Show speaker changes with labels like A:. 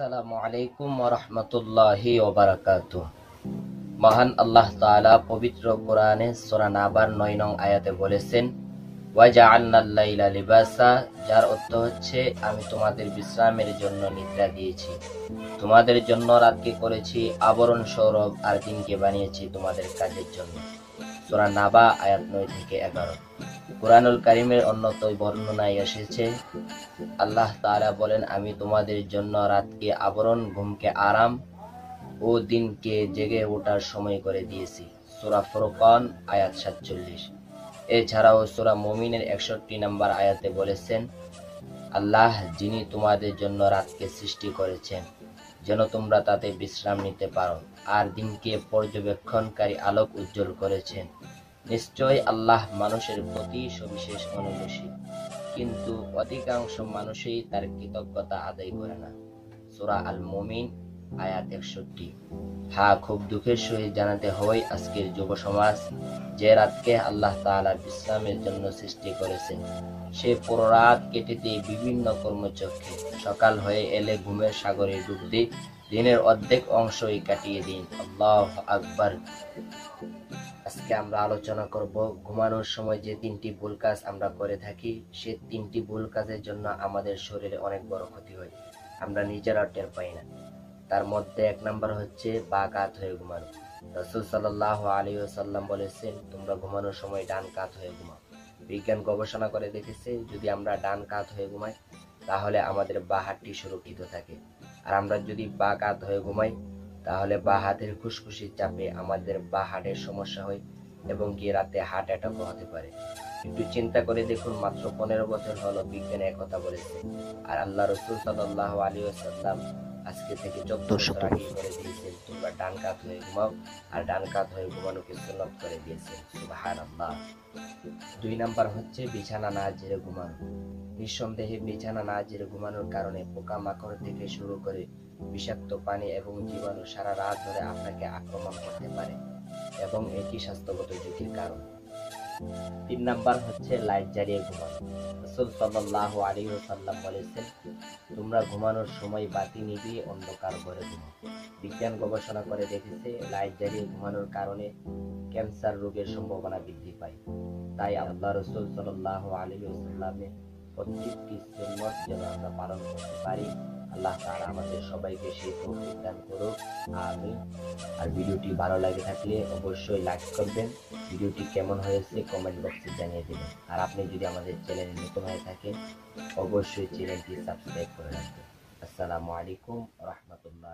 A: আসসালামু আলাইকুম ওয়া রাহমাতুল্লাহি ওয়া বারাকাতুহু। মহান আল্লাহ তাআলা পবিত্র কোরআনে সূরা নাবার 9 নং আয়াতে বলেছেন, ওয়া জাআলনাল লাইলা লিবাসা, যার অর্থ হচ্ছে আমি তোমাদের বিশ্রামের জন্য নিদ্রা দিয়েছি, তোমাদের জন্য রাতকে করেছি আবরণ সৌরভ, আর দিনকে বানিয়েছি তোমাদের কাজের জন্য। সূরা নাবা আয়াত 9 থেকে 11। কুরআনুল কারীমের অন্যত বর্ণনায় এসেছে, আল্লাহ তাআলা বলেন, আমি তোমাদের জন্য রাতকে আবরণ, ঘুমকে আরাম ও দিনকে জেগে ওঠার সময় করে দিয়েছি। সূরা ফুরকান আয়াত 47। এছাড়াও সূরা মুমিনের 61 নম্বর আয়াতে বলেছেন, আল্লাহ যিনি তোমাদের জন্য রাতকে সৃষ্টি করেছেন যেন তোমরা তাতে বিশ্রাম নিতে পারো, আর দিনকে পর্যবেক্ষণকারী আলোক উজ্জ্বল করেছেন। নিশ্চয় আল্লাহ মানুষের প্রতি সবিশেষ অনুগ্রহশীল, কিন্তু অধিকাংশ মানুষই তার কৃতজ্ঞতা আদায় করে না। সূরা আল মুমিন আয়াত 61। হ্যাঁ, খুব দুঃখের সহিত জানাতে হয় আজকের যুব সমাজ যে রাতকে আল্লাহ তাআলা বিশ্রামের জন্য সৃষ্টি করেছেন, সে পুরো রাত কেটে দিয়ে বিভিন্ন কর্মচক্রে সকাল হয়ে এলে ঘুমের সাগরে ডুব দিয়ে দিনের অর্ধেক অংশই কাটিয়ে দিন। আল্লাহু আকবার। আজকে আমরা আলোচনা করব ঘুমানোর সময় যে 3টি ভুল কাজ আমরা করে থাকি, সে 3টি ভুল কাজের জন্য আমাদের শরীরে অনেক বড় ক্ষতি হয়, আমরা নিজেরা টের পাই না। তার মধ্যে 1 নাম্বার হচ্ছে বাঁ কাত হয়ে ঘুমানো। রাসূল সাল্লাল্লাহু আলাইহি ওয়াসাল্লাম বলেছেন, তোমরা ঘুমানোর সময় ডান কাত হয়ে ঘুমাও। বিজ্ঞান গবেষণা করে দেখেছে, যদি আমরা ডান কাত হয়ে ঘুমাই তাহলে আমাদের বাঁ হাতটি সুরক্ষিত থাকে, আর আমরা যদি বাঁ কাত হয়ে ঘুমাই তাহলে বাঁ হাতের ফুসফুসির চাপে আমাদের বাঁ হার্টের সমস্যা হয় এবং কি রাতে হার্ট অ্যাটাকও হতে পারে। একটু চিন্তা করে দেখুন, মাত্র 15 বছর হলো বিজ্ঞান একথা বলেছে, আর আল্লাহ রাসূল সাল্লাল্লাহু আলাইহি ওয়াসাল্লাম আজকে থেকে 14 বছর আগে করে দিয়েছেন তোমরা ডান কাত হয়ে ঘুমাও, আর ডান কাত হয়ে ঘুমানোকে সুন্নাত করে দিয়েছেন। সুবহানাল্লাহ। 2 নাম্বার হচ্ছে বিছানা না ঝেড়ে ঘুমানো। নিঃসন্দেহে বিছানা না ঝেড়ে ঘুমানোর কারণে পোকামাকড় থেকে শুরু করে বিষাক্ত পানি এবং জীবাণু সারা রাত ধরে আপনাকে আক্রমণ করতে পারে এবং এটি স্বাস্থ্যগত ঝুঁকির কারণ। 3 নাম্বার হচ্ছে লাইট জ্বালিয়ে ঘুমানো। রাসূল সাল্লাল্লাহু আলাইহি ওয়াসাল্লাম বলেছেন, তোমরা ঘুমানোর সময় বাতি নিভিয়ে অন্ধকার ঘরে ঘুমাও। বিজ্ঞান গবেষণা করে দেখেছে, লাইট জ্বালিয়ে ঘুমানোর কারণে ক্যান্সার রোগের সম্ভাবনা বৃদ্ধি পায়। তাই আল্লাহ রাসূল সাল্লাল্লাহু আলাইহি ওয়াসাল্লামের প্রত্যেকটি সুন্নাত যেন আমরা পালন করতে পারি। আল্লাহ তাআলা আমাদের সবাইকে সেই তৌফিক দান করুক, আমিন। আর ভিডিওটি ভালো লাগে থাকলে অবশ্যই লাইক করবেন, ভিডিওটি কেমন হয়েছে কমেন্ট বক্সে জানিয়ে দেবেন, আর আপনি যদি আমাদের চ্যানেলে নতুন হয়ে থাকেন অবশ্যই চ্যানেলটি সাবস্ক্রাইব করে রাখবেন। আসসালামু আলাইকুম ওয়া রাহমাতুল্লাহ।